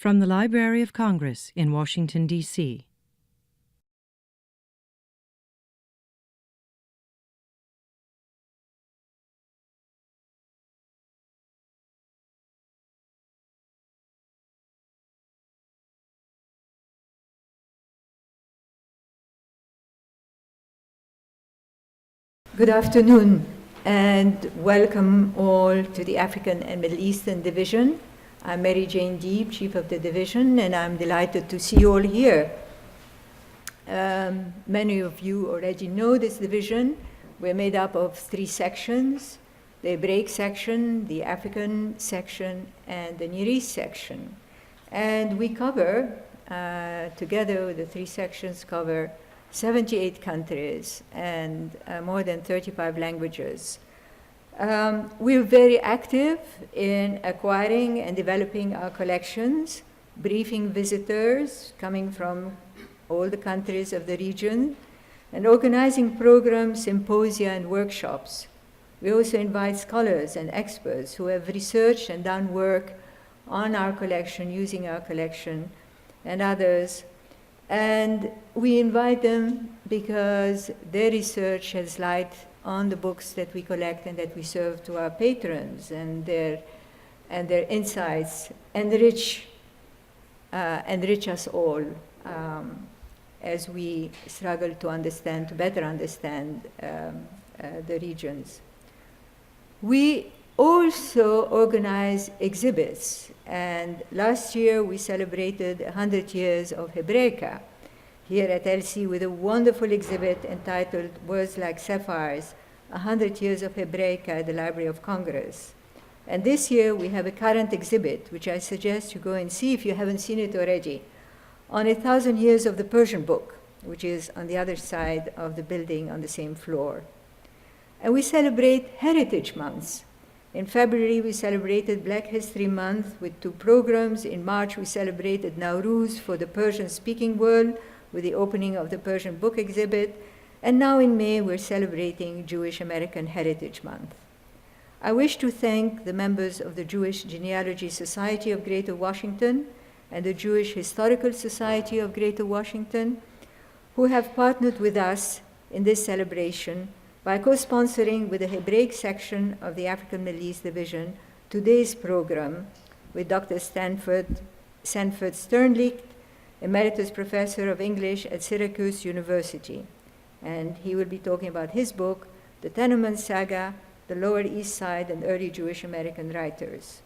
From the Library of Congress in Washington, D.C. Good afternoon, and welcome all to the African and Middle Eastern Division. I'm Mary Jane Deeb, Chief of the Division, and I'm delighted to see you all here. Many of you already know this division. We're made up of 3 sections: the Hebraic section, the African section, and the Near East section. And we cover, together the 3 sections cover 78 countries and more than 35 languages. We're very active in acquiring and developing our collections, briefing visitors coming from all the countries of the region, and organizing programs, symposia, and workshops. We also invite scholars and experts who have researched and done work on our collection, using our collection, and others. And we invite them because their research sheds light on the books that we collect and that we serve to our patrons, and their insights enrich us all as we struggle to better understand the regions. We also organize exhibits, and last year we celebrated 100 years of Hebraica here at LC with a wonderful exhibit entitled Words Like Sapphires, 100 Years of Hebraica at the Library of Congress. And this year we have a current exhibit, which I suggest you go and see if you haven't seen it already, on 1,000 Years of the Persian Book, which is on the other side of the building on the same floor. And we celebrate Heritage Months. In February, we celebrated Black History Month with 2 programs. In March, we celebrated Nowruz for the Persian-speaking world with the opening of the Persian book exhibit. And now in May, we're celebrating Jewish American Heritage Month. I wish to thank the members of the Jewish Genealogy Society of Greater Washington and the Jewish Historical Society of Greater Washington, who have partnered with us in this celebration by co-sponsoring with the Hebraic section of the African Middle East Division today's program with Dr. Sanford Sternlicht, Emeritus Professor of English at Syracuse University. And he will be talking about his book, The Tenement Saga, The Lower East Side and Early Jewish American Writers.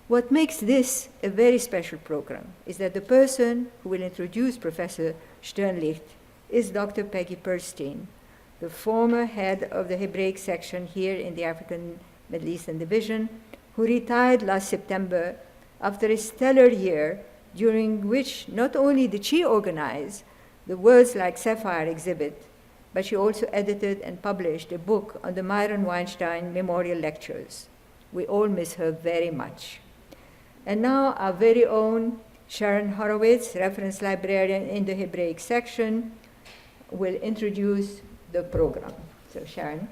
What makes this a very special program is that the person who will introduce Professor Sternlicht is Dr. Peggy Pearlstein, the former head of the Hebraic section here in the African Middle Eastern Division, who retired last September after a stellar year during which not only did she organize the Words Like Sapphire exhibit, but she also edited and published a book on the Myron Weinstein Memorial Lectures. We all miss her very much. And now our very own Sharon Horowitz, reference librarian in the Hebraic section, will introduce the program. So Sharon.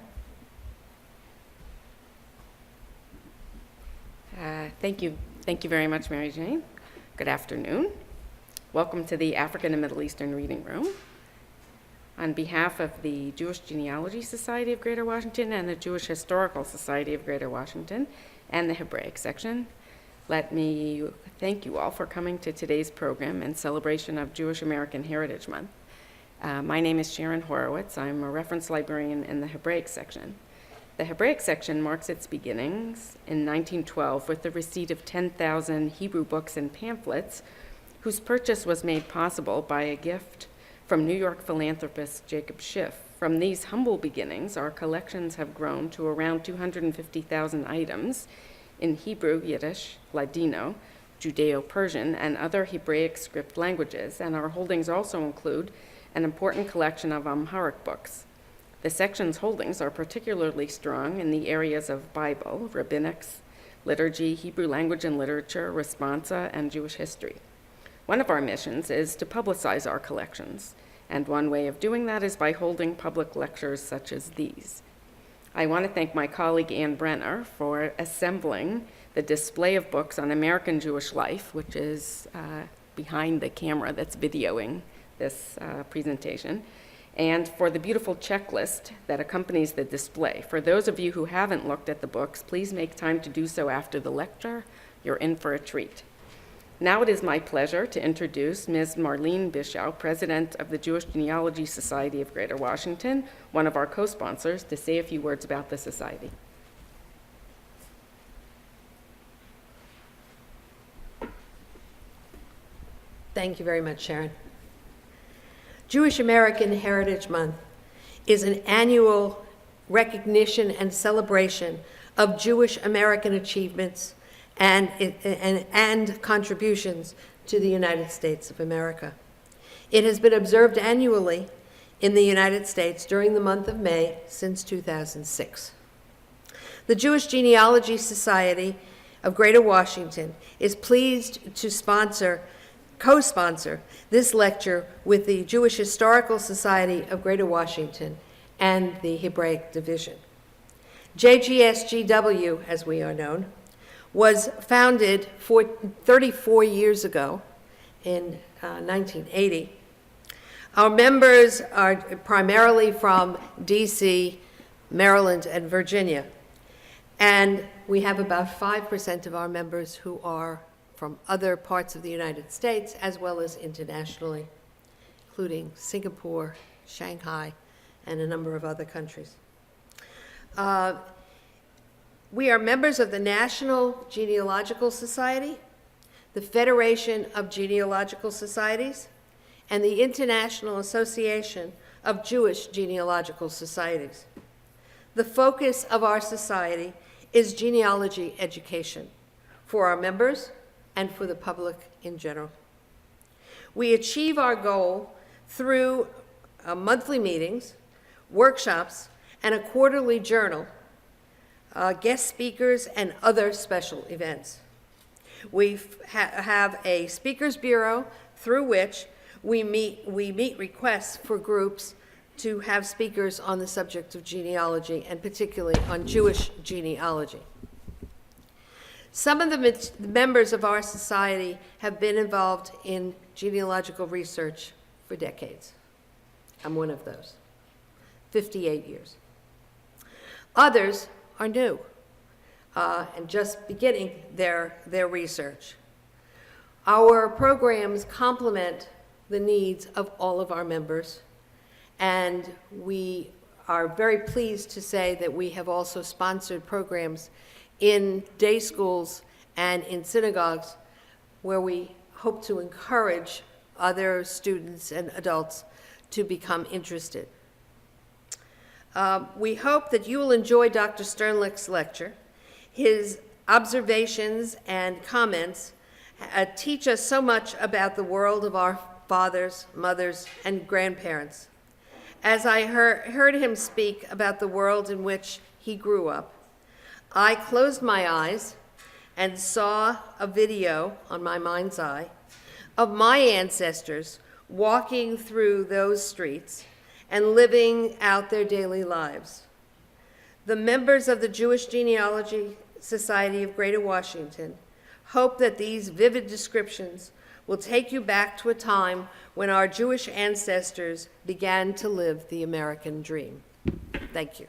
Thank you very much, Mary Jane. Good afternoon. Welcome to the African and Middle Eastern Reading Room. On behalf of the Jewish Genealogy Society of Greater Washington and the Jewish Historical Society of Greater Washington and the Hebraic section, let me thank you all for coming to today's program in celebration of Jewish American Heritage Month. My name is Sharon Horowitz. I'm a reference librarian in the Hebraic section. The Hebraic section marks its beginnings in 1912 with the receipt of 10,000 Hebrew books and pamphlets, whose purchase was made possible by a gift from New York philanthropist Jacob Schiff. From these humble beginnings, our collections have grown to around 250,000 items in Hebrew, Yiddish, Ladino, Judeo-Persian, and other Hebraic script languages, and our holdings also include an important collection of Amharic books. The section's holdings are particularly strong in the areas of Bible, rabbinics, liturgy, Hebrew language and literature, responsa, and Jewish history. One of our missions is to publicize our collections, and one way of doing that is by holding public lectures such as these. I want to thank my colleague Ann Brenner for assembling the display of books on American Jewish life, which is behind the camera that's videoing this presentation, and for the beautiful checklist that accompanies the display. For those of you who haven't looked at the books, please make time to do so after the lecture. You're in for a treat. Now it is my pleasure to introduce Ms. Marlene Bischow, President of the Jewish Genealogy Society of Greater Washington, one of our co-sponsors, to say a few words about the society. Thank you very much, Sharon. Jewish American Heritage Month is an annual recognition and celebration of Jewish American achievements and contributions to the United States of America. It has been observed annually in the United States during the month of May since 2006. The Jewish Genealogy Society of Greater Washington is pleased to co-sponsor this lecture with the Jewish Historical Society of Greater Washington and the Hebraic Division. JGSGW, as we are known, was founded 34 years ago in 1980. Our members are primarily from DC, Maryland, and Virginia. And we have about 5% of our members who are from other parts of the United States, as well as internationally, including Singapore, Shanghai, and a number of other countries. We are members of the National Genealogical Society, the Federation of Genealogical Societies, and the International Association of Jewish Genealogical Societies. The focus of our society is genealogy education for our members and for the public in general. We achieve our goal through monthly meetings, workshops, and a quarterly journal, guest speakers, and other special events. We have a speakers bureau through which we meet requests for groups to have speakers on the subject of genealogy, and particularly on Jewish genealogy. Some of the members of our society have been involved in genealogical research for decades. I'm one of those, 58 years. Others are new and just beginning their research. Our programs complement the needs of all of our members, and we are very pleased to say that we have also sponsored programs in day schools and in synagogues where we hope to encourage other students and adults to become interested. We hope that you will enjoy Dr. Sternlicht's lecture. His observations and comments teach us so much about the world of our fathers, mothers, and grandparents. As I heard him speak about the world in which he grew up, I closed my eyes and saw a video on my mind's eye of my ancestors walking through those streets and living out their daily lives. The members of the Jewish Genealogy Society of Greater Washington hope that these vivid descriptions will take you back to a time when our Jewish ancestors began to live the American dream. Thank you.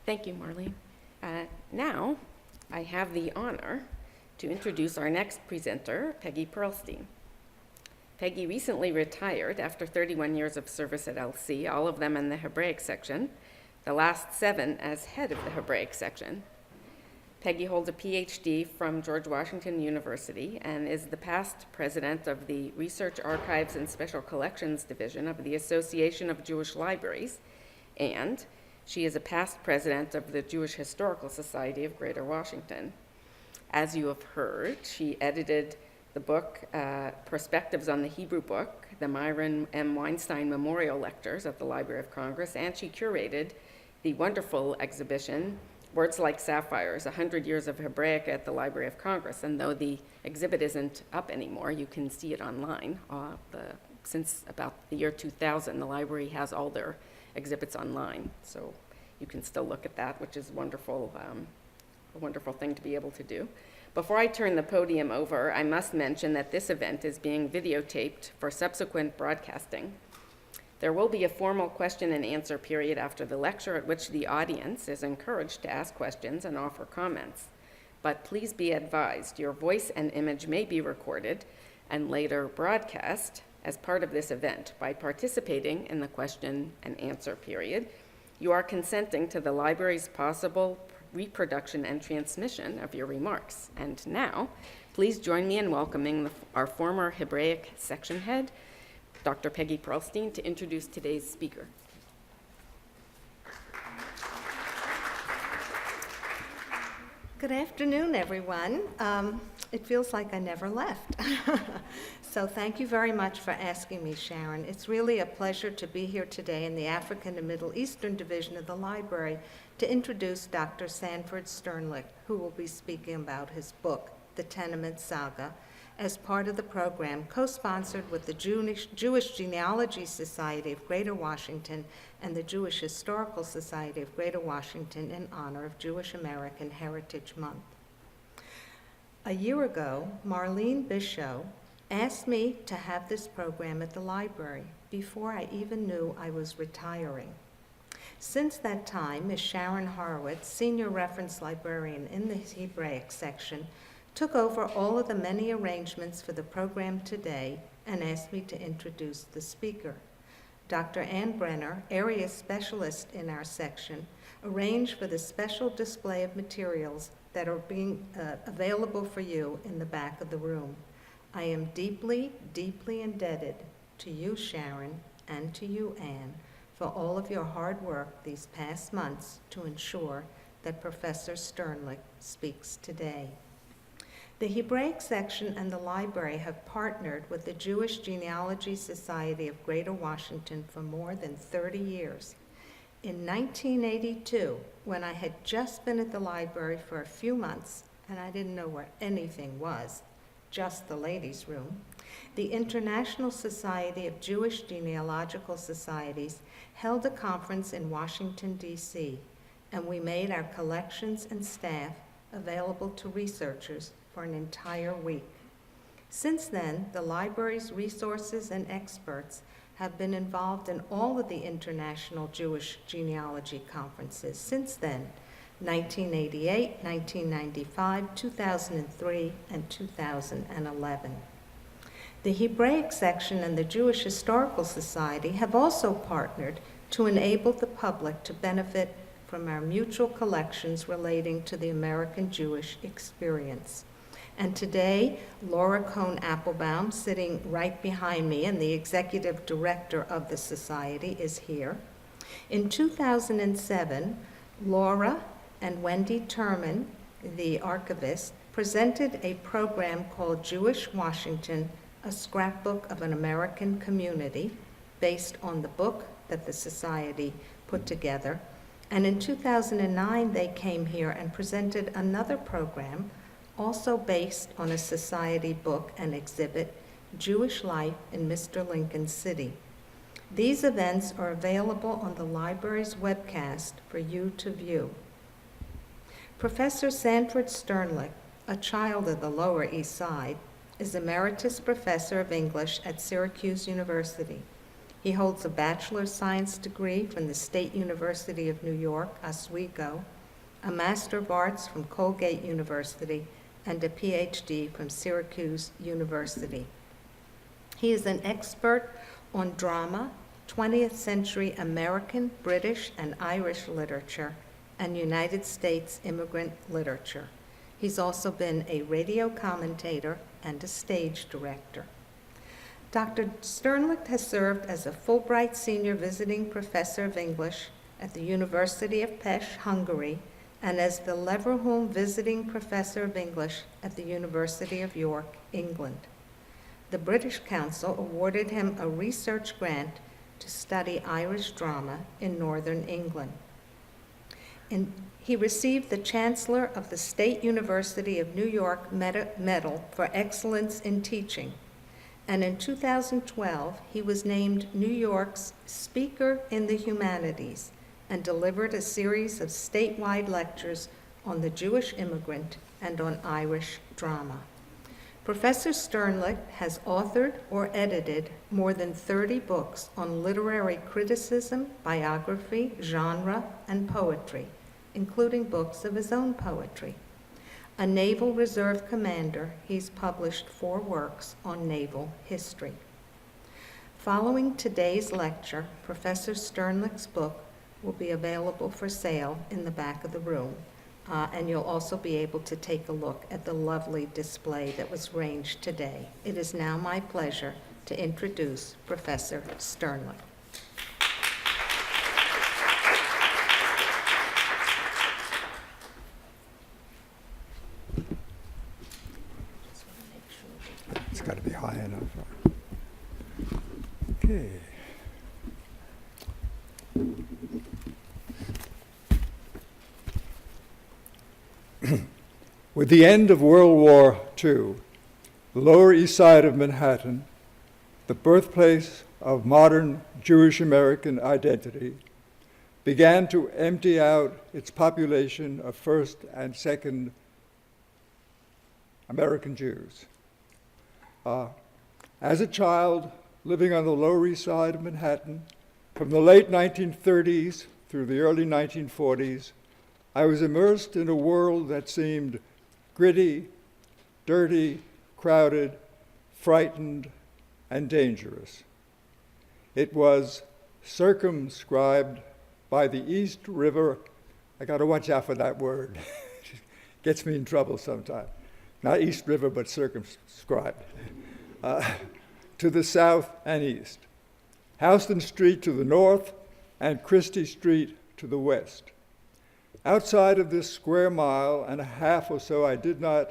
Thank you, Marlene. Now, I have the honor to introduce our next presenter, Peggy Pearlstein. Peggy recently retired after 31 years of service at LC, all of them in the Hebraic section, the last 7 as head of the Hebraic section. Peggy holds a PhD from George Washington University and is the past president of the Research Archives and Special Collections Division of the Association of Jewish Libraries, and she is a past president of the Jewish Historical Society of Greater Washington. As you have heard, she edited the book, Perspectives on the Hebrew Book, the Myron M. Weinstein Memorial Lectures at the Library of Congress, and she curated the wonderful exhibition, Words Like Sapphires, 100 Years of Hebraic at the Library of Congress. And though the exhibit isn't up anymore, you can see it online. The since about the year 2000, the library has all their exhibits online. So you can still look at that, which is wonderful, a wonderful thing to be able to do. Before I turn the podium over, I must mention that this event is being videotaped for subsequent broadcasting. There will be a formal question and answer period after the lecture at which the audience is encouraged to ask questions and offer comments. But please be advised, your voice and image may be recorded and later broadcast as part of this event. By participating in the question and answer period, you are consenting to the library's possible reproduction and transmission of your remarks. And now, please join me in welcoming our former Hebraic section head, Dr. Peggy Pearlstein, to introduce today's speaker. Good afternoon, everyone. It feels like I never left. So thank you very much for asking me, Sharon. It's really a pleasure to be here today in the African and Middle Eastern Division of the library to introduce Dr. Sanford Sternlicht, who will be speaking about his book, The Tenement Saga, as part of the program co-sponsored with the Jewish Genealogy Society of Greater Washington and the Jewish Historical Society of Greater Washington in honor of Jewish American Heritage Month. A year ago, Marlene Bishot asked me to have this program at the library before I even knew I was retiring. Since that time, Ms. Sharon Horowitz, Senior Reference Librarian in the Hebraic section, took over all of the many arrangements for the program today and asked me to introduce the speaker. Dr. Ann Brenner, Area Specialist in our section, arranged for the special display of materials that are being available for you in the back of the room. I am deeply, deeply indebted to you, Sharon, and to you, Ann, for all of your hard work these past months to ensure that Professor Sternlicht speaks today. The Hebraic section and the library have partnered with the Jewish Genealogy Society of Greater Washington for more than 30 years. In 1982, when I had just been at the library for a few months and I didn't know where anything was, just the ladies' room, the International Society of Jewish Genealogical Societies held a conference in Washington, D.C., and we made our collections and staff available to researchers for an entire week. Since then, the library's resources and experts have been involved in all of the international Jewish genealogy conferences since then, 1988, 1995, 2003, and 2011. The Hebraic section and the Jewish Historical Society have also partnered to enable the public to benefit from our mutual collections relating to the American Jewish experience. And today, Laura Cohn-Applebaum, sitting right behind me, and the executive director of the society, is here. In 2007, Laura and Wendy Terman, the archivist, presented a program called Jewish Washington, a Scrapbook of an American Community, based on the book that the society put together. And in 2009, they came here and presented another program, also based on a society book and exhibit, Jewish Life in Mr. Lincoln's City. These events are available on the library's webcast for you to view. Professor Sanford Sternlicht, a child of the Lower East Side, is Emeritus Professor of English at Syracuse University. He holds a Bachelor of Science degree from the State University of New York, Oswego, a Master of Arts from Colgate University, and a PhD from Syracuse University. He is an expert on drama, 20th century American, British, and Irish literature, and United States immigrant literature. He's also been a radio commentator and a stage director. Dr. Sternlicht has served as a Fulbright Senior Visiting Professor of English at the University of Pest, Hungary, and as the Leverhulme Visiting Professor of English at the University of York, England. The British Council awarded him a research grant to study Irish drama in Northern England. He received the Chancellor of the State University of New York Medal for Excellence in Teaching, and in 2012, he was named New York's Speaker in the Humanities and delivered a series of statewide lectures on the Jewish immigrant and on Irish drama. Professor Sternlicht has authored or edited more than 30 books on literary criticism, biography, genre, and poetry, including books of his own poetry. A Naval Reserve commander, he's published 4 works on naval history. Following today's lecture, Professor Sternlicht's book will be available for sale in the back of the room. And you'll also be able to take a look at the lovely display that was arranged today. It is now my pleasure to introduce Professor Sternlicht. It's got to be high enough. Okay. With the end of World War II, the Lower East Side of Manhattan, the birthplace of modern Jewish American identity, began to empty out its population of first and second American Jews. As a child living on the Lower East Side of Manhattan, from the late 1930s through the early 1940s, I was immersed in a world that seemed gritty, dirty, crowded, frightened, and dangerous. It was circumscribed by the East River. I got to watch out for that word. It gets me in trouble sometimes. Not East River, but circumscribed. To the south and east. Houston Street to the north and Christie Street to the west. Outside of this square mile and a half or so, I did not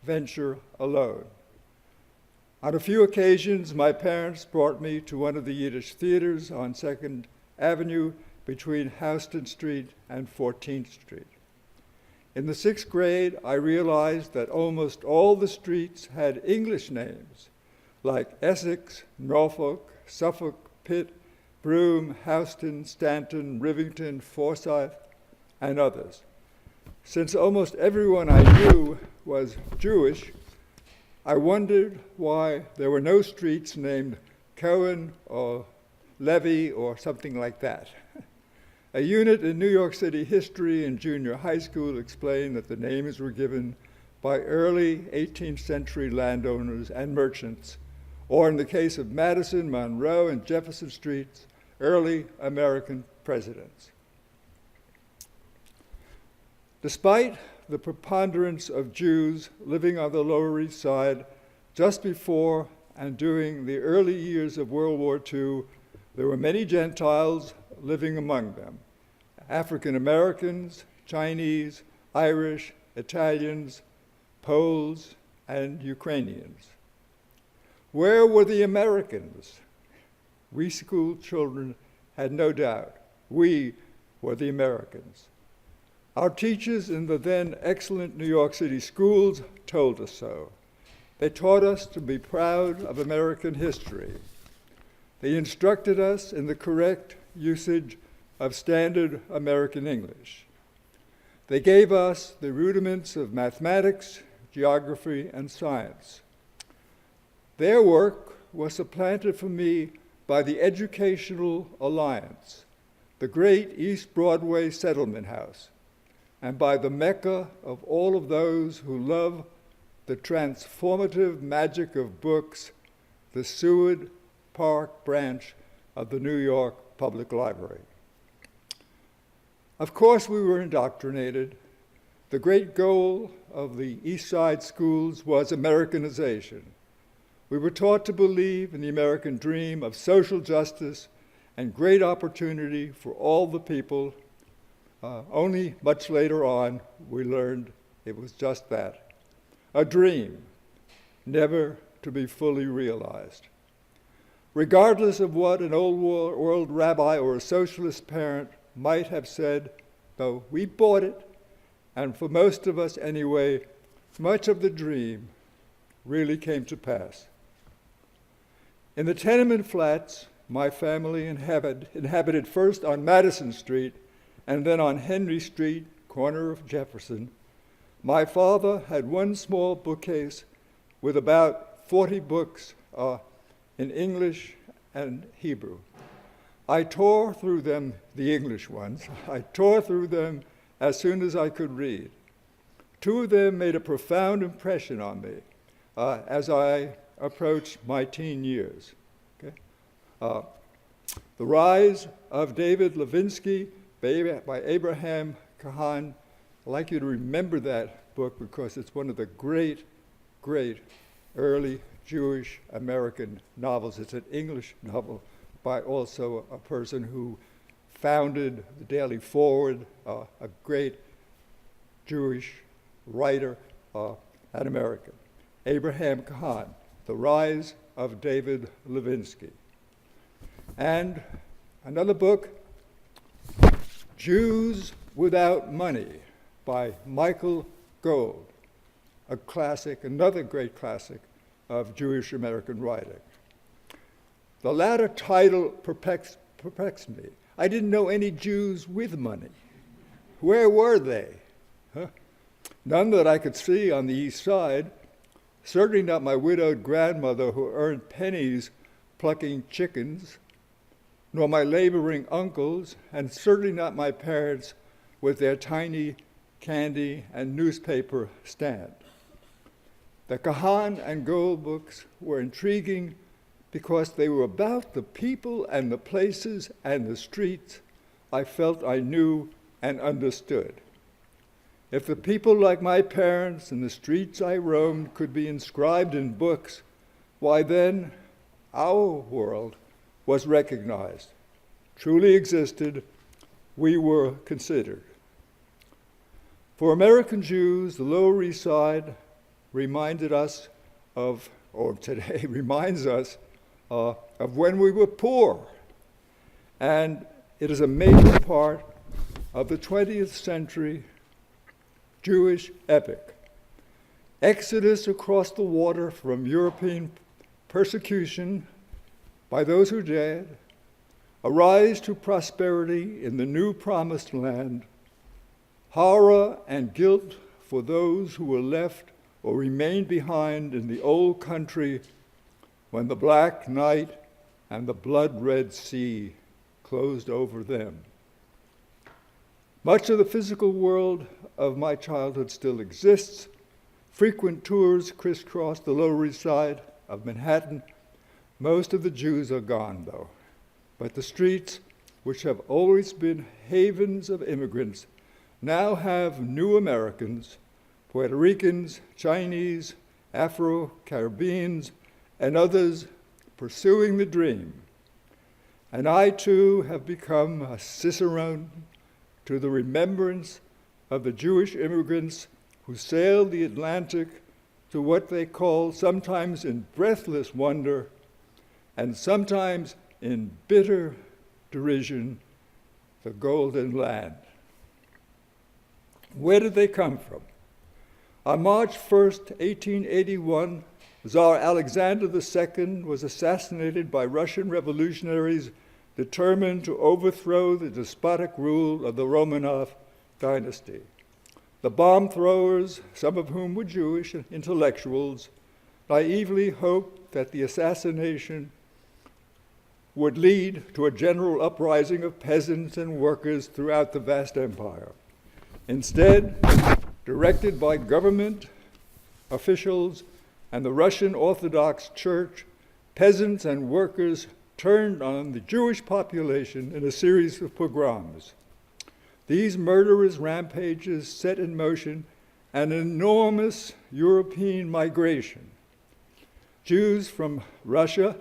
venture alone. On a few occasions, my parents brought me to one of the Yiddish theaters on 2nd Avenue between Houston Street and 14th Street. In the 6th grade, I realized that almost all the streets had English names, like Essex, Norfolk, Suffolk, Pitt, Broome, Houston, Stanton, Rivington, Forsyth, and others. Since almost everyone I knew was Jewish, I wondered why there were no streets named Cohen or Levy or something like that. A unit in New York City history in junior high school explained that the names were given by early 18th century landowners and merchants, or in the case of Madison, Monroe, and Jefferson Streets, early American presidents. Despite the preponderance of Jews living on the Lower East Side just before and during the early years of World War II, there were many Gentiles living among them: African Americans, Chinese, Irish, Italians, Poles, and Ukrainians. Where were the Americans? We school children had no doubt. We were the Americans. Our teachers in the then excellent New York City schools told us so. They taught us to be proud of American history. They instructed us in the correct usage of standard American English. They gave us the rudiments of mathematics, geography, and science. Their work was supplanted for me by the Educational Alliance, the great East Broadway settlement house, and by the Mecca of all of those who love the transformative magic of books, the Seward Park branch of the New York Public Library. Of course, we were indoctrinated. The great goal of the East Side schools was Americanization. We were taught to believe in the American dream of social justice and great opportunity for all the people. Only much later on, we learned it was just that, a dream, never to be fully realized. Regardless of what an old world rabbi or a socialist parent might have said, though we bought it, and for most of us anyway, much of the dream really came to pass. In the tenement flats, my family inhabited first on Madison Street and then on Henry Street, corner of Jefferson. My father had one small bookcase with about 40 books in English and Hebrew. I tore through them, the English ones. I tore through them as soon as I could read. Two of them made a profound impression on me as I approached my teen years. Okay? The Rise of David Levinsky by Abraham Cahan. I'd like you to remember that book because it's one of the great, great early Jewish American novels. It's an English novel by also a person who founded the Daily Forward, a great Jewish writer and American. Abraham Cahan, The Rise of David Levinsky. And another book, Jews Without Money by Michael Gold, a classic, another great classic of Jewish American writing. The latter title perplexed me. I didn't know any Jews with money. Where were they? Huh? None that I could see on the East Side, certainly not my widowed grandmother who earned pennies plucking chickens, nor my laboring uncles, and certainly not my parents with their tiny candy and newspaper stand. The Cahan and Gold books were intriguing because they were about the people and the places and the streets I felt I knew and understood. If the people like my parents and the streets I roamed could be inscribed in books, why then our world was recognized, truly existed, we were considered. For American Jews, the Lower East Side reminded us of, or today reminds us, of when we were poor. And it is a major part of the 20th century Jewish epic. Exodus across the water from European persecution by those who dared, a rise to prosperity in the new promised land, horror and guilt for those who were left or remained behind in the old country when the black night and the blood-red sea closed over them. Much of the physical world of my childhood still exists. Frequent tours crisscross the Lower East Side of Manhattan. Most of the Jews are gone, though. But the streets, which have always been havens of immigrants, now have new Americans, Puerto Ricans, Chinese, Afro-Caribbeans, and others pursuing the dream. And I, too, have become a cicerone to the remembrance of the Jewish immigrants who sailed the Atlantic to what they call, sometimes in breathless wonder, and sometimes in bitter derision, the Golden Land. Where did they come from? On March 1st, 1881, Tsar Alexander II was assassinated by Russian revolutionaries determined to overthrow the despotic rule of the Romanov dynasty. The bomb throwers, some of whom were Jewish intellectuals, naively hoped that the assassination would lead to a general uprising of peasants and workers throughout the vast empire. Instead, directed by government officials and the Russian Orthodox Church, peasants and workers turned on the Jewish population in a series of pogroms. These murderous rampages set in motion an enormous European migration. Jews from Russia,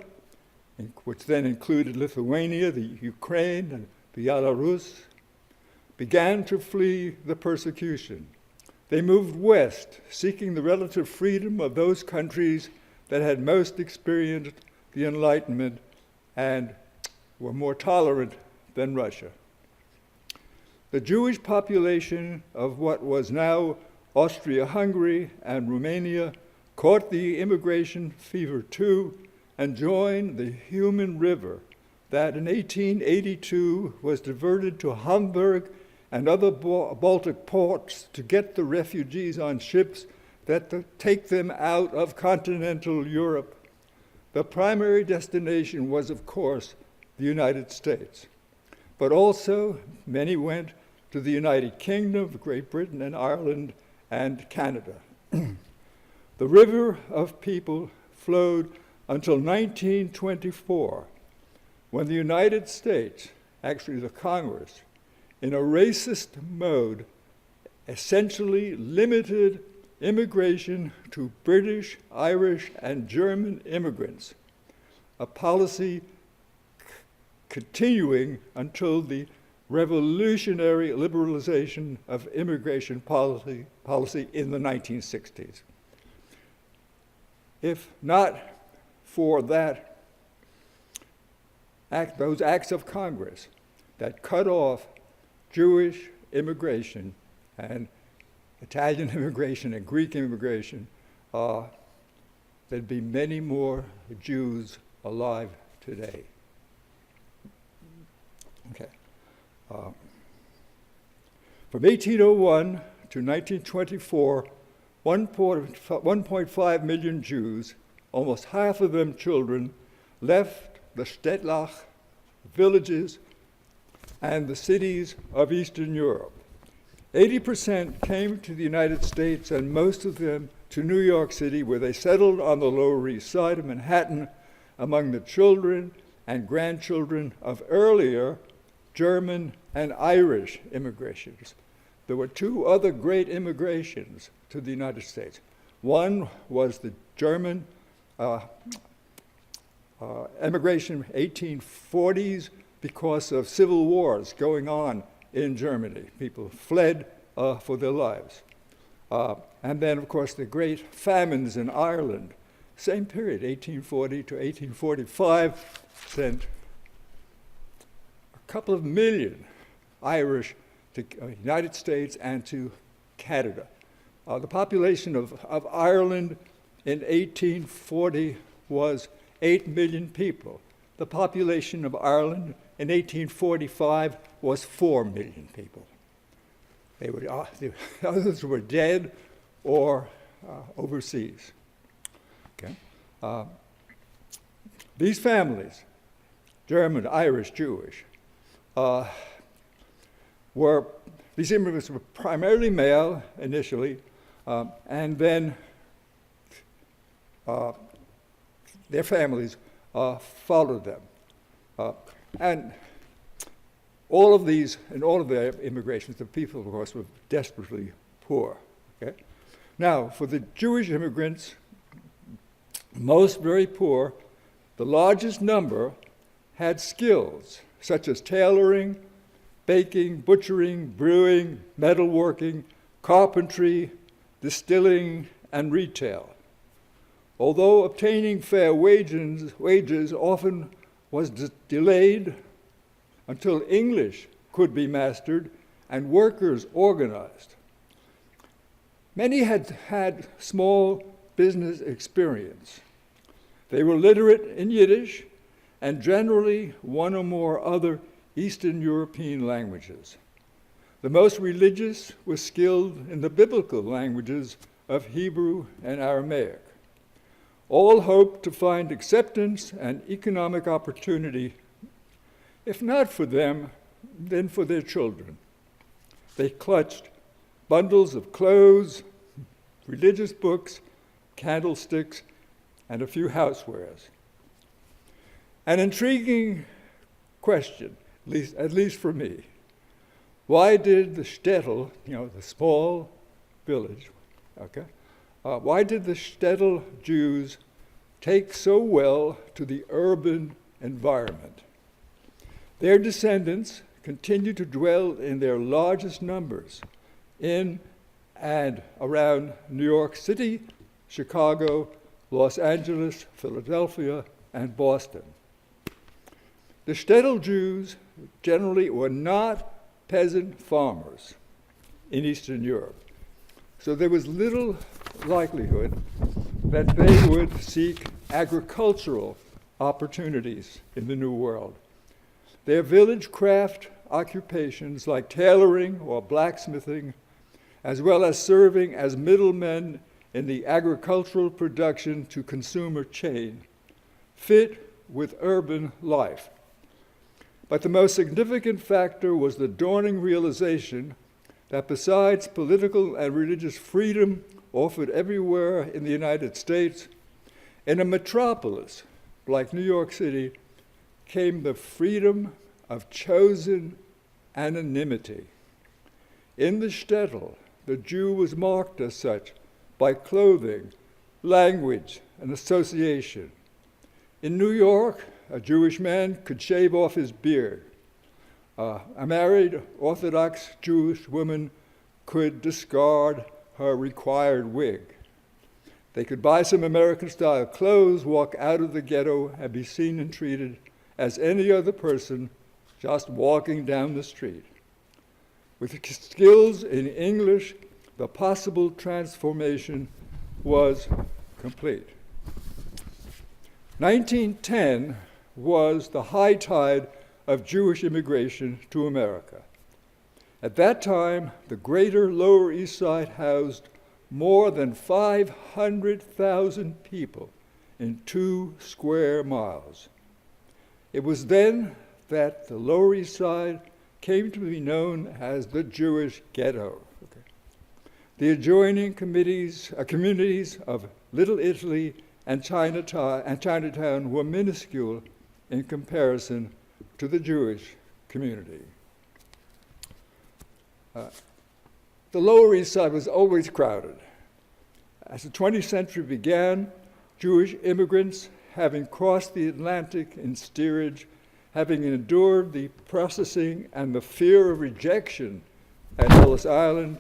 which then included Lithuania, the Ukraine, and Belarus, began to flee the persecution. They moved west, seeking the relative freedom of those countries that had most experienced the Enlightenment and were more tolerant than Russia. The Jewish population of what was now Austria-Hungary and Romania caught the immigration fever too and join the human river that in 1882 was diverted to Hamburg and other Baltic ports to get the refugees on ships that take them out of continental Europe. The primary destination was, of course, the United States. But also, many went to the United Kingdom, Great Britain, and Ireland, and Canada. The river of people flowed until 1924, when the United States, actually the Congress, in a racist mode, essentially limited immigration to British, Irish, and German immigrants, a policy continuing until the revolutionary liberalization of immigration policy in the 1960s. If not for that those acts of Congress that cut off Jewish immigration and Italian immigration and Greek immigration, there'd be many more Jews alive today. Okay. From 1801 to 1924, 1.5 million Jews, almost half of them children, left the Städtlach, villages, and the cities of Eastern Europe. 80% came to the United States, and most of them to New York City, where they settled on the Lower East Side of Manhattan among the children and grandchildren of earlier German and Irish immigrations. There were two other great immigrations to the United States. One was the German immigration 1840s because of civil wars going on in Germany. People fled for their lives. And then, of course, the great famines in Ireland, same period, 1840 to 1845, sent a couple of million Irish to the United States and to Canada. The population of Ireland in 1840 was 8 million people. The population of Ireland in 1845 was 4 million people. The others were dead or overseas. Okay. These families, German, Irish, Jewish, these immigrants were primarily male initially, and then their families followed them. And all of their immigrations, the people, of course, were desperately poor. Okay? Now, for the Jewish immigrants, most very poor, the largest number had skills such as tailoring, baking, butchering, brewing, metalworking, carpentry, distilling, and retail. Although obtaining fair wages often was delayed until English could be mastered and workers organized. Many had had small business experience. They were literate in Yiddish and generally one or more other Eastern European languages. The most religious were skilled in the biblical languages of Hebrew and Aramaic. All hoped to find acceptance and economic opportunity, if not for them, then for their children. They clutched bundles of clothes, religious books, candlesticks, and a few housewares. An intriguing question, at least for me. Why did the shtetl, the small village, why did the shtetl Jews take so well to the urban environment? Their descendants continue to dwell in their largest numbers in and around New York City, Chicago, Los Angeles, Philadelphia, and Boston. The shtetl Jews generally were not peasant farmers in Eastern Europe, so there was little likelihood that they would seek agricultural opportunities in the New World. Their village craft occupations like tailoring or blacksmithing, as well as serving as middlemen in the agricultural production to consumer chain, fit with urban life. But the most significant factor was the dawning realization that besides political and religious freedom offered everywhere in the United States, in a metropolis like New York City came the freedom of chosen anonymity. In the shtetl, the Jew was marked as such by clothing, language, and association. In New York, a Jewish man could shave off his beard. A married Orthodox Jewish woman could discard her required wig. They could buy some American-style clothes, walk out of the ghetto, and be seen and treated as any other person just walking down the street. With skills in English, the possible transformation was complete. 1910 was the high tide of Jewish immigration to America. At that time, the greater Lower East Side housed more than 500,000 people in 2 square miles. It was then that the Lower East Side came to be known as the Jewish ghetto. The adjoining communities of Little Italy and Chinatown were minuscule in comparison to the Jewish community. The Lower East Side was always crowded. As the 20th century began, Jewish immigrants, having crossed the Atlantic in steerage, having endured the processing and the fear of rejection at Ellis Island,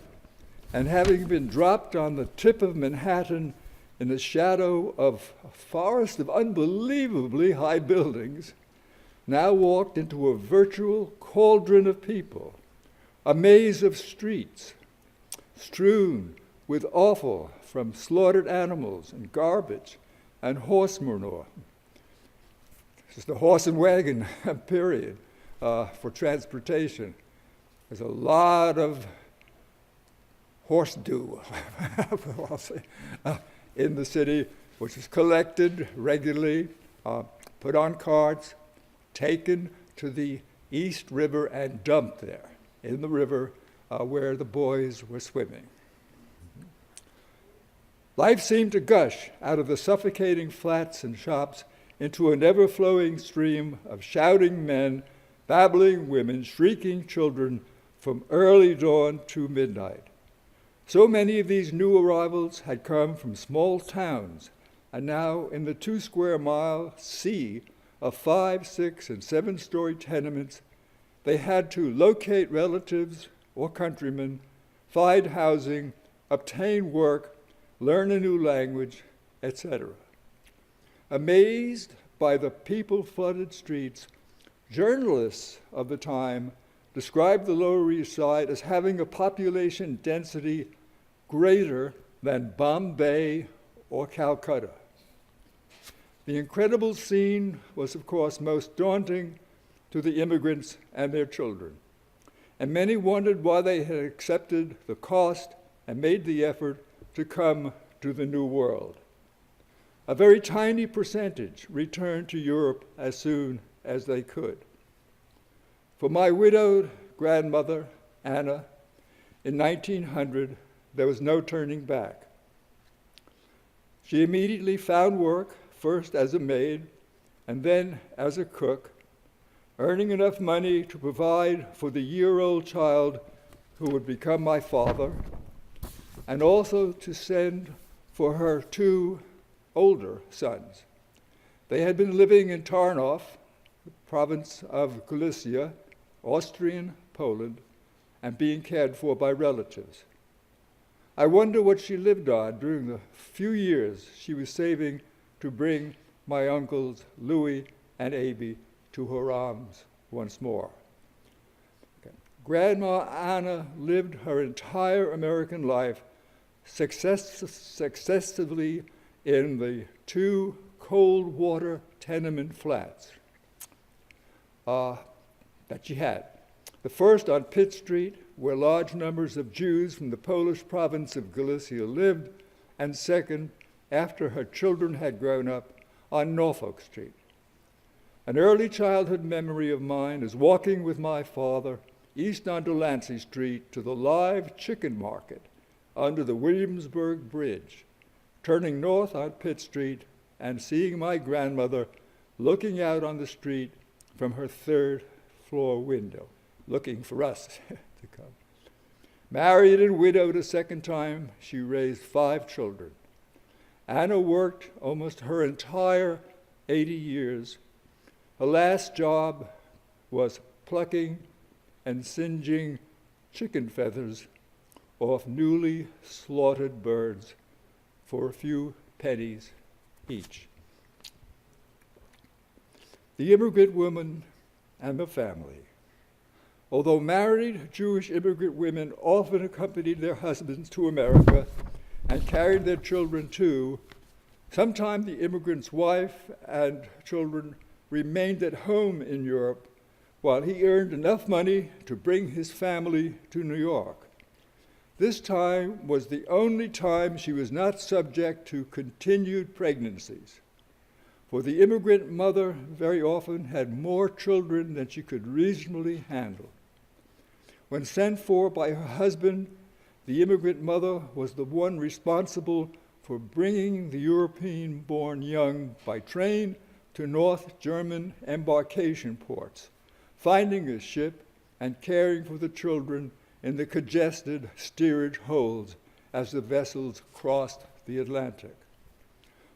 and having been dropped on the tip of Manhattan in the shadow of a forest of unbelievably high buildings, now walked into a virtual cauldron of people, a maze of streets, strewn with offal from slaughtered animals and garbage and horse manure. This is the horse and wagon period for transportation. There's a lot of horse dew in the city, which is collected regularly, put on carts, taken to the East River and dumped there in the river where the boys were swimming. Life seemed to gush out of the suffocating flats and shops into an ever-flowing stream of shouting men, babbling women, shrieking children from early dawn to midnight. So many of these new arrivals had come from small towns, and now in the 2 square mile sea of 5, 6, and 7-story tenements, they had to locate relatives or countrymen, find housing, obtain work, learn a new language, etc. Amazed by the people-flooded streets, journalists of the time described the Lower East Side as having a population density greater than Bombay or Calcutta. The incredible scene was, of course, most daunting to the immigrants and their children, and many wondered why they had accepted the cost and made the effort to come to the New World. A very tiny percentage returned to Europe as soon as they could. For my widowed grandmother, Anna, in 1900, there was no turning back. She immediately found work, first as a maid and then as a cook, earning enough money to provide for the year-old child who would become my father, and also to send for her 2 older sons. They had been living in Tarnów, the province of Galicia, Austrian Poland, and being cared for by relatives. I wonder what she lived on during the few years she was saving to bring my uncles Louis and Abby to her arms once more. Grandma Anna lived her entire American life successively in the 2 cold water tenement flats that she had. The first on Pitt Street, where large numbers of Jews from the Polish province of Galicia lived, and second, after her children had grown up, on Norfolk Street. An early childhood memory of mine is walking with my father east on Delancey Street to the live chicken market under the Williamsburg Bridge, turning north on Pitt Street and seeing my grandmother looking out on the street from her 3rd floor window, looking for us to come. Married and widowed a second time, she raised 5 children. Anna worked almost her entire 80 years. Her last job was plucking and singeing chicken feathers off newly slaughtered birds for a few pennies each. The immigrant woman and the family. Although married Jewish immigrant women often accompanied their husbands to America and carried their children too, sometimes the immigrant's wife and children remained at home in Europe while he earned enough money to bring his family to New York. This time was the only time she was not subject to continued pregnancies, for the immigrant mother very often had more children than she could reasonably handle. When sent for by her husband, the immigrant mother was the one responsible for bringing the European-born young by train to North German embarkation ports, finding a ship and caring for the children in the congested steerage holds as the vessels crossed the Atlantic.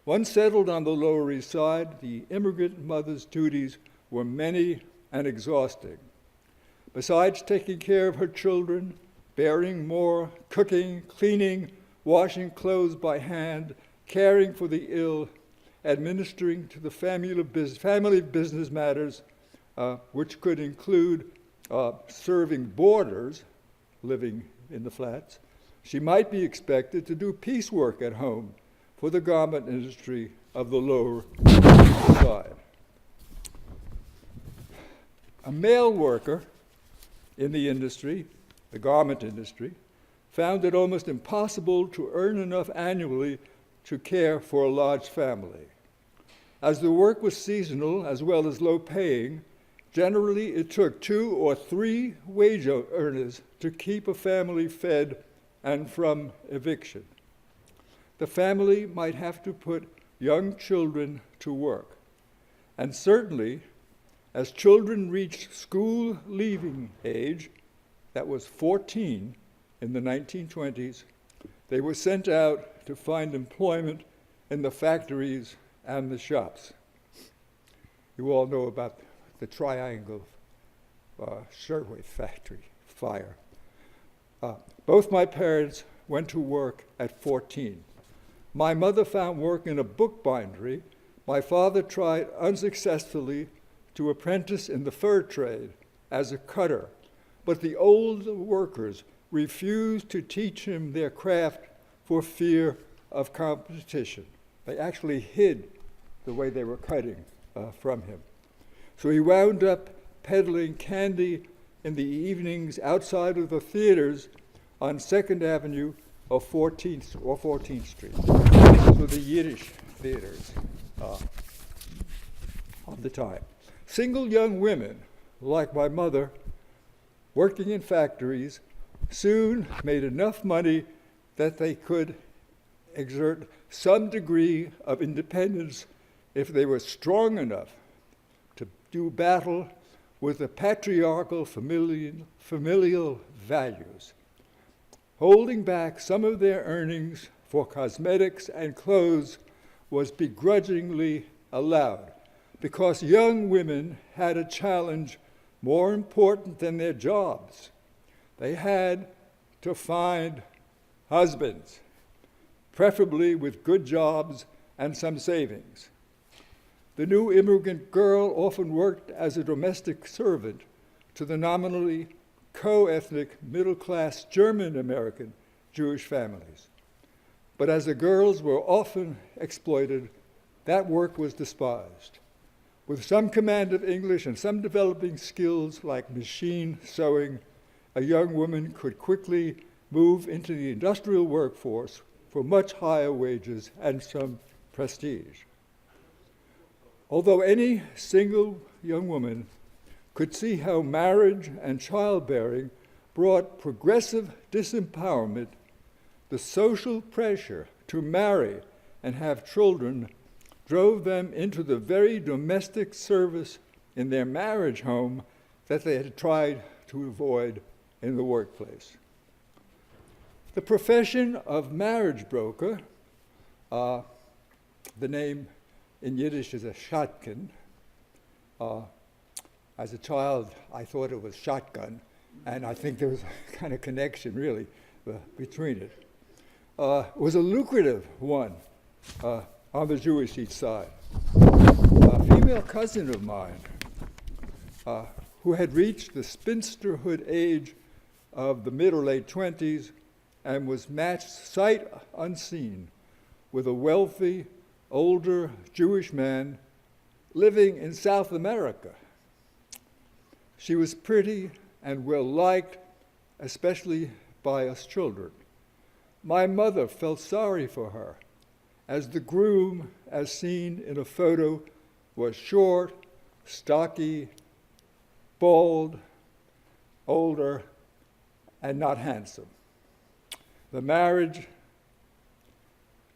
Once settled on the Lower East Side, the immigrant mother's duties were many and exhausting. Besides taking care of her children, bearing more, cooking, cleaning, washing clothes by hand, caring for the ill, administering to the family business matters, which could include serving boarders living in the flats, she might be expected to do piecework at home for the garment industry of the Lower East Side. A male worker in the industry, the garment industry, found it almost impossible to earn enough annually to care for a large family. As the work was seasonal as well as low-paying, generally it took 2 or 3 wage earners to keep a family fed and from eviction. The family might have to put young children to work. And certainly, as children reached school leaving age, that was 14 in the 1920s, they were sent out to find employment in the factories and the shops. You all know about the Triangle Shirtwaist Factory fire. Both my parents went to work at 14. My mother found work in a bookbindery. My father tried unsuccessfully to apprentice in the fur trade as a cutter, but the old workers refused to teach him their craft for fear of competition. They actually hid the way they were cutting from him. So he wound up peddling candy in the evenings outside of the theaters on 2nd Avenue or 14th Street. These were the Yiddish theaters of the time. Single young women, like my mother, working in factories, soon made enough money that they could exert some degree of independence if they were strong enough to do battle with the patriarchal familial values. Holding back some of their earnings for cosmetics and clothes was begrudgingly allowed because young women had a challenge more important than their jobs. They had to find husbands, preferably with good jobs and some savings. The new immigrant girl often worked as a domestic servant to the nominally co-ethnic middle-class German-American Jewish families. But as the girls were often exploited, that work was despised. With some command of English and some developing skills like machine sewing, a young woman could quickly move into the industrial workforce for much higher wages and some prestige. Although any single young woman could see how marriage and childbearing brought progressive disempowerment, the social pressure to marry and have children drove them into the very domestic service in their marriage home that they had tried to avoid in the workplace. The profession of marriage broker, the name in Yiddish is a shotgun. As a child, I thought it was shotgun, and I think there was a kind of connection, really, between it. Was a lucrative one on the Jewish East Side. A female cousin of mine, who had reached the spinsterhood age of the mid or late 20s and was matched sight unseen with a wealthy, older Jewish man living in South America. She was pretty and well-liked, especially by us children. My mother felt sorry for her, as the groom, as seen in a photo, was short, stocky, bald, older, and not handsome. The marriage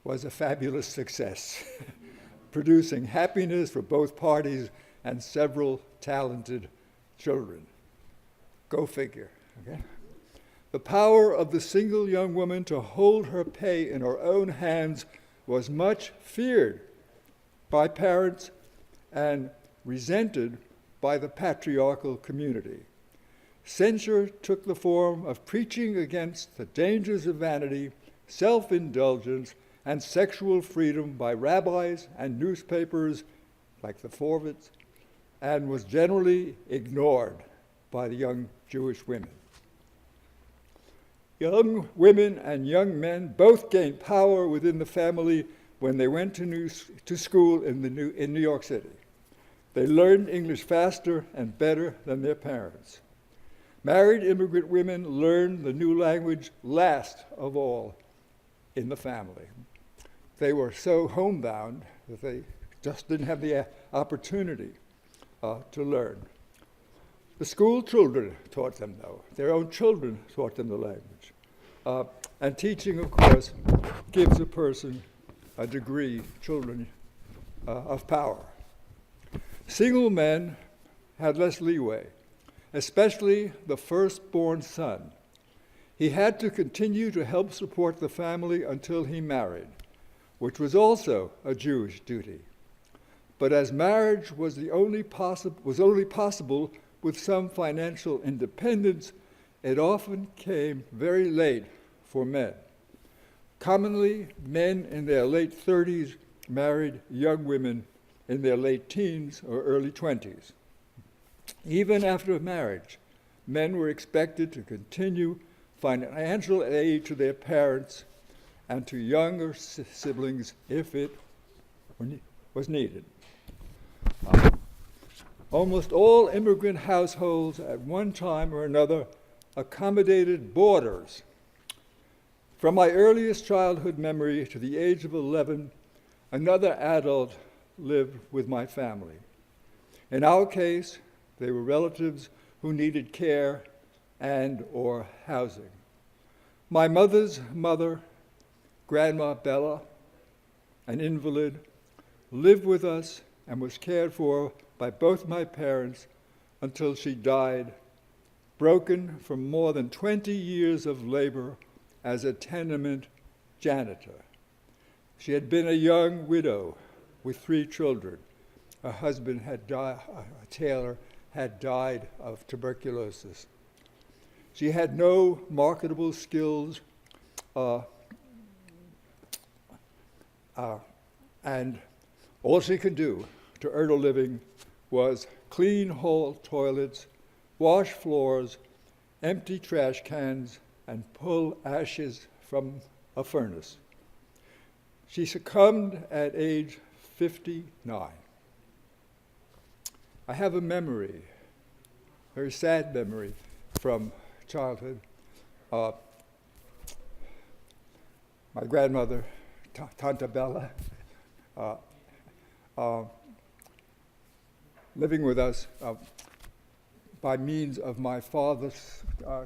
was a fabulous success, producing happiness for both parties and several talented children. Go figure, okay? The power of the single young woman to hold her pay in her own hands was much feared by parents and resented by the patriarchal community. Censure took the form of preaching against the dangers of vanity, self-indulgence, and sexual freedom by rabbis and newspapers like the Horowitz, and was generally ignored by the young Jewish women. Young women and young men both gained power within the family when they went to school in New York City. They learned English faster and better than their parents. Married immigrant women learned the new language last of all in the family. They were so homebound that they just didn't have the opportunity to learn. The school children taught them, though. Their own children taught them the language. And teaching, of course, gives a person a degree, children, of power. Single men had less leeway, especially the firstborn son. He had to continue to help support the family until he married, which was also a Jewish duty. But as marriage was only possible with some financial independence, it often came very late for men. Commonly, men in their late 30s married young women in their late teens or early 20s. Even after marriage, men were expected to continue financial aid to their parents and to younger siblings if it was needed. Almost all immigrant households at one time or another accommodated boarders. From my earliest childhood memory to the age of 11, another adult lived with my family. In our case, they were relatives who needed care and or housing. My mother's mother, Grandma Bella, an invalid, lived with us and was cared for by both my parents until she died, broken from more than 20 years of labor as a tenement janitor. She had been a young widow with 3 children. Her husband had died, Taylor, had died of tuberculosis. She had no marketable skills, and all she could do to earn a living was clean hall toilets, wash floors, empty trash cans, and pull ashes from a furnace. She succumbed at age 59. I have a memory, very sad memory from childhood. My grandmother, Tanta Bella, living with us by means of my father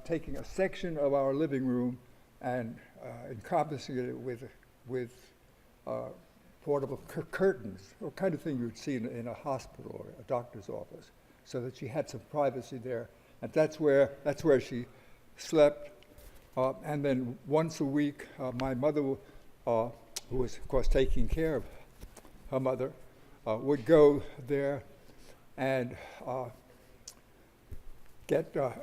taking a section of our living room and encompassing it with portable curtains, or kind of thing you would see in a hospital or a doctor's office, so that she had some privacy there. And that's where she slept. And then once a week, my mother, who was, of course, taking care of her mother, would go there and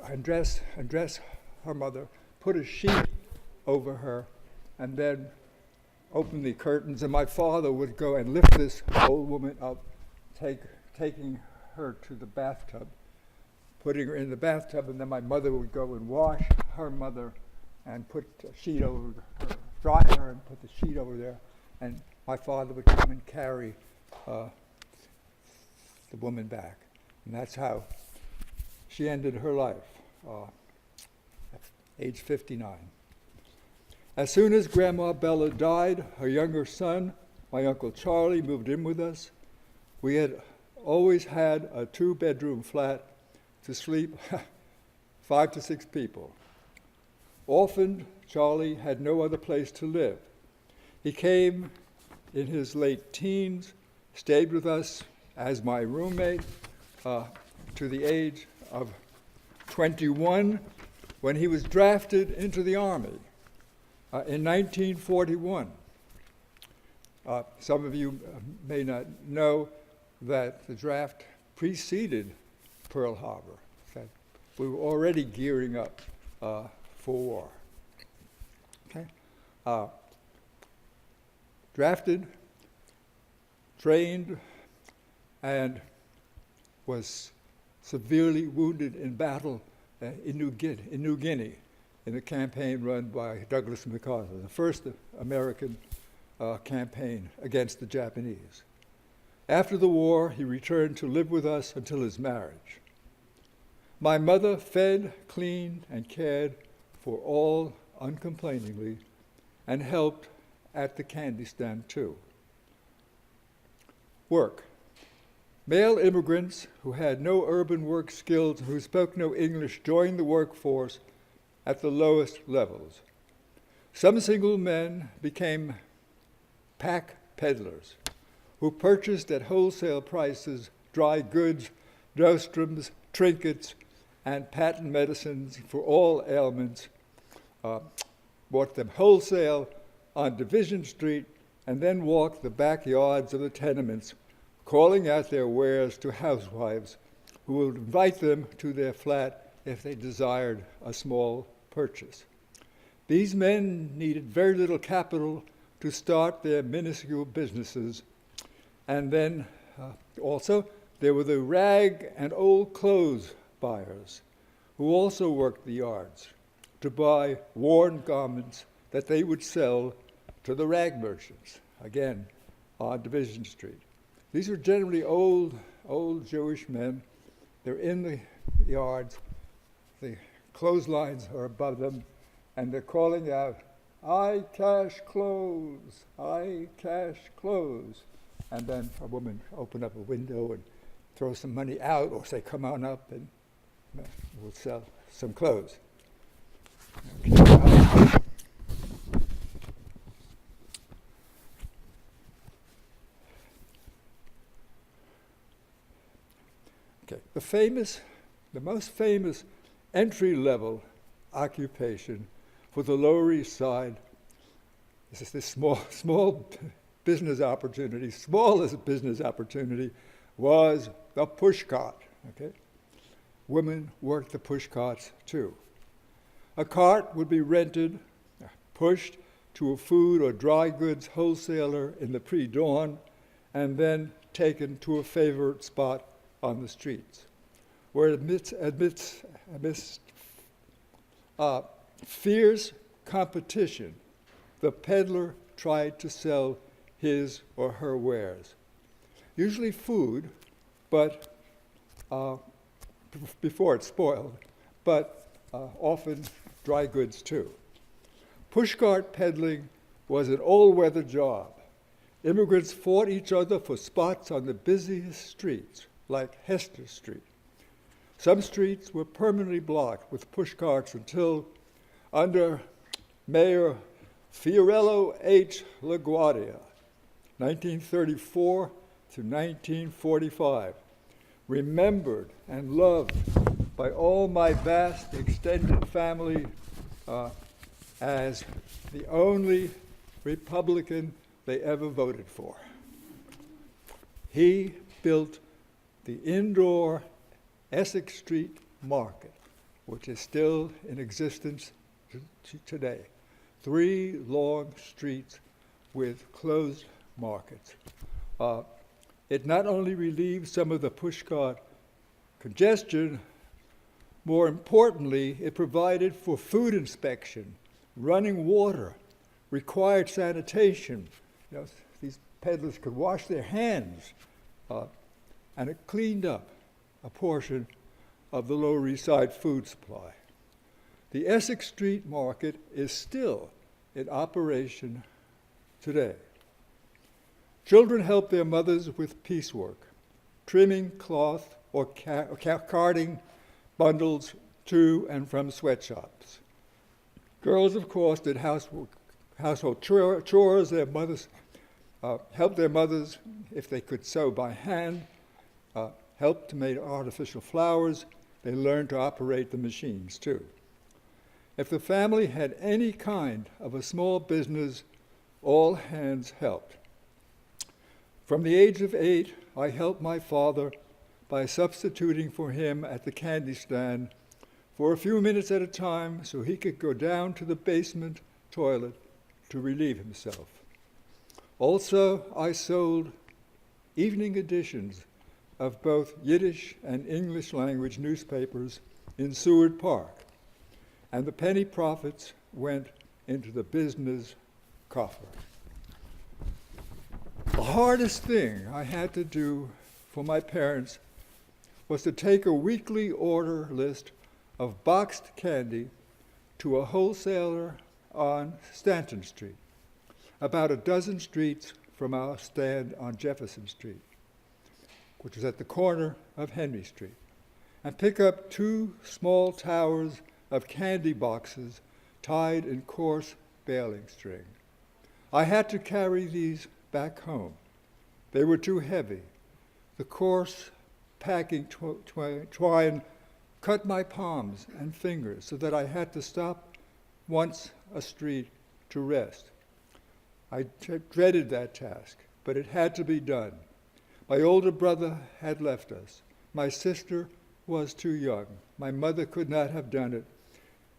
undress her mother, put a sheet over her, and then open the curtains. And my father would go and lift this old woman up, taking her to the bathtub, putting her in the bathtub, and then my mother would go and wash her mother and put a sheet over her, dry her and put the sheet over there, and my father would come and carry the woman back. And that's how she ended her life, at age 59. As soon as Grandma Bella died, her younger son, my Uncle Charlie, moved in with us. We had always had a 2-bedroom flat to sleep 5 to 6 people. Often, Charlie had no other place to live. He came in his late teens, stayed with us as my roommate to the age of 21, when he was drafted into the Army in 1941. Some of you may not know that the draft preceded Pearl Harbor, that we were already gearing up for war. Okay? Drafted, trained, and was severely wounded in battle in New Guinea in a campaign run by Douglas MacArthur, the first American campaign against the Japanese. After the war, he returned to live with us until his marriage. My mother fed, cleaned, and cared for all uncomplainingly, and helped at the candy stand too. Work. Male immigrants who had no urban work skills, who spoke no English, joined the workforce at the lowest levels. Some single men became pack peddlers who purchased at wholesale prices dry goods, nostrums, trinkets, and patent medicines for all ailments, bought them wholesale on Division Street, and then walked the backyards of the tenements, calling out their wares to housewives who would invite them to their flat if they desired a small purchase. These men needed very little capital to start their minuscule businesses. And then also there were the rag and old clothes buyers who also worked the yards to buy worn garments that they would sell to the rag merchants, again, on Division Street. These are generally old Jewish men. They're in the yards. The clotheslines are above them, and they're calling out, "I cash clothes, I cash clothes." And then a woman open up a window and throw some money out, or say, "Come on up, and we'll sell some clothes." Okay. The most famous entry-level occupation for the Lower East Side is this small business opportunity, smallest business opportunity, was the push cart. Okay? Women worked the push carts too. A cart would be rented, pushed to a food or dry goods wholesaler in the pre-dawn, and then taken to a favorite spot on the streets, where amidst fierce competition, the peddler tried to sell his or her wares. Usually food, but before it's spoiled, but often dry goods too. Pushcart peddling was an all-weather job. Immigrants fought each other for spots on the busiest streets, like Hester Street. Some streets were permanently blocked with pushcarts until, under Mayor Fiorello H. LaGuardia, 1934 to 1945, remembered and loved by all my vast extended family as the only Republican they ever voted for. He built the indoor Essex Street Market, which is still in existence today. 3 long streets with closed markets. It not only relieved some of the pushcart congestion, more importantly, it provided for food inspection, running water, required sanitation. These peddlers could wash their hands, and it cleaned up a portion of the Lower East Side food supply. The Essex Street Market is still in operation today. Children help their mothers with piecework, trimming cloth or carting bundles to and from sweatshops. Girls, of course, did household chores. Their mothers helped their mothers if they could sew by hand, helped to make artificial flowers. They learned to operate the machines, too. If the family had any kind of a small business, all hands helped. From the age of 8, I helped my father by substituting for him at the candy stand for a few minutes at a time so he could go down to the basement toilet to relieve himself. Also, I sold evening editions of both Yiddish and English language newspapers in Seward Park, and the penny profits went into the business coffer. The hardest thing I had to do for my parents was to take a weekly order list of boxed candy to a wholesaler on Stanton Street, about a dozen streets from our stand on Jefferson Street, which was at the corner of Henry Street, and pick up 2 small towers of candy boxes tied in coarse baling string. I had to carry these back home. They were too heavy. The coarse packing twine cut my palms and fingers so that I had to stop once a street to rest. I dreaded that task, but it had to be done. My older brother had left us. My sister was too young. My mother could not have done it,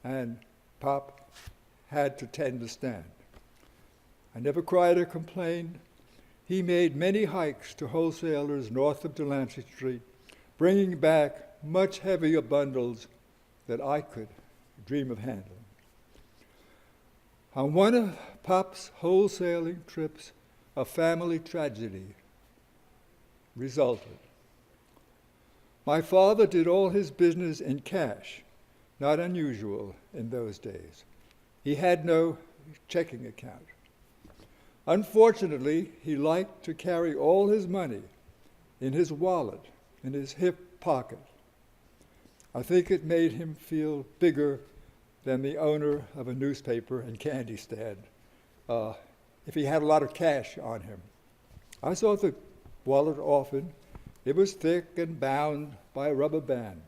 and Pop had to tend the stand. I never cried or complained. He made many hikes to wholesalers north of Delancey Street, bringing back much heavier bundles that I could dream of handling. On one of Pop's wholesaling trips, a family tragedy resulted. My father did all his business in cash, not unusual in those days. He had no checking account. Unfortunately, he liked to carry all his money in his wallet, in his hip pocket. I think it made him feel bigger than the owner of a newspaper and candy stand, if he had a lot of cash on him. I saw the wallet often. It was thick and bound by a rubber band.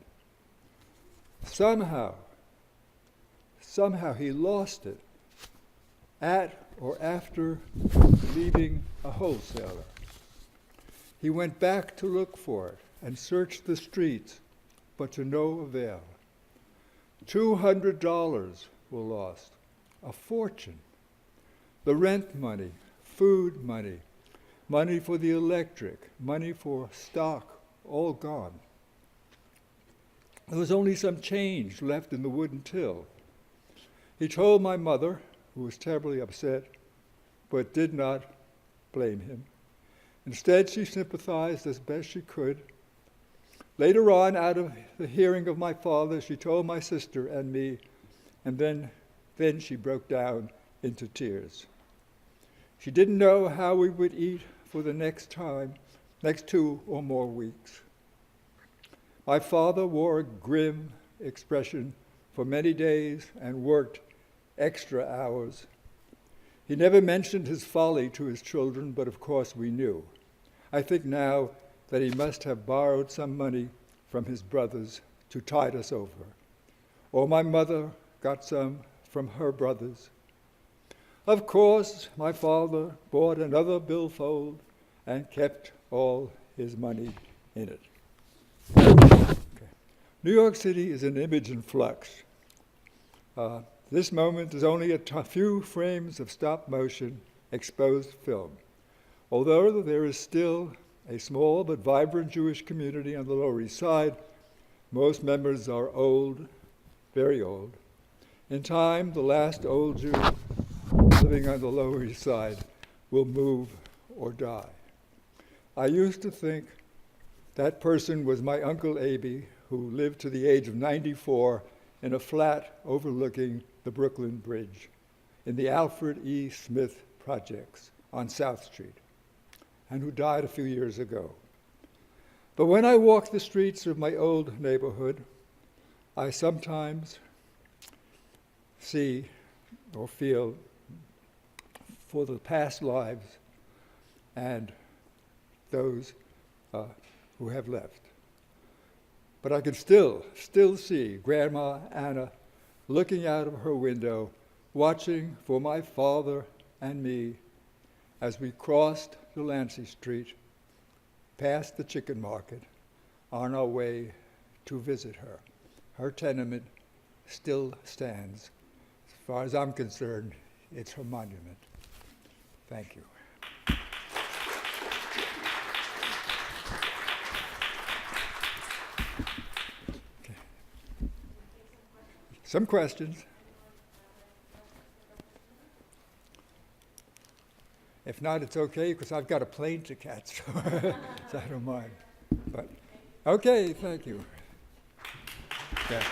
Somehow he lost it at or after leaving a wholesaler. He went back to look for it and searched the streets, but to no avail. $200 were lost, a fortune. The rent money, food money, money for the electric, money for stock, all gone. There was only some change left in the wooden till. He told my mother, who was terribly upset, but did not blame him. Instead, she sympathized as best she could. Later on, out of the hearing of my father, she told my sister and me, and then she broke down into tears. She didn't know how we would eat for the next 2 or more weeks. My father wore a grim expression for many days and worked extra hours. He never mentioned his folly to his children, but of course we knew. I think now that he must have borrowed some money from his brothers to tide us over. Or my mother got some from her brothers. Of course, my father bought another billfold and kept all his money in it. Okay. New York City is an image in flux. This moment is only a few frames of stop-motion exposed film. Although there is still a small but vibrant Jewish community on the Lower East Side, most members are old, very old. In time, the last old Jew living on the Lower East Side will move or die. I used to think that person was my Uncle Aby, who lived to the age of 94 in a flat overlooking the Brooklyn Bridge in the Alfred E. Smith projects on South Street, and who died a few years ago. But when I walk the streets of my old neighborhood, I sometimes see or feel for the past lives and those who have left. But I can still see Grandma Anna looking out of her window, watching for my father and me as we crossed Delancey Street, past the chicken market, on our way to visit her. Her tenement still stands. As far as I'm concerned, it's her monument. Thank you. Okay. Some questions? If not, it's okay, because I've got a plane to catch, so I don't mind. But, okay, thank you. Yeah.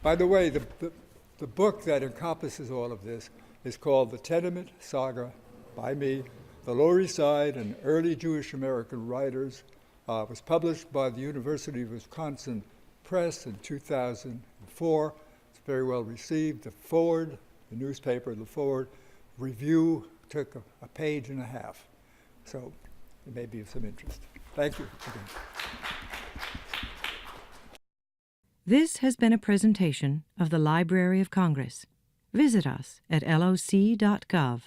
By the way, the book that encompasses all of this is called The Tenement Saga by me, the Lower East Side and Early Jewish American Writers. It was published by the University of Wisconsin Press in 2004. It's very well received. The newspaper, the forward review took a page and a half. So it may be of some interest. Thank you. This has been a presentation of the Library of Congress. Visit us at loc.gov.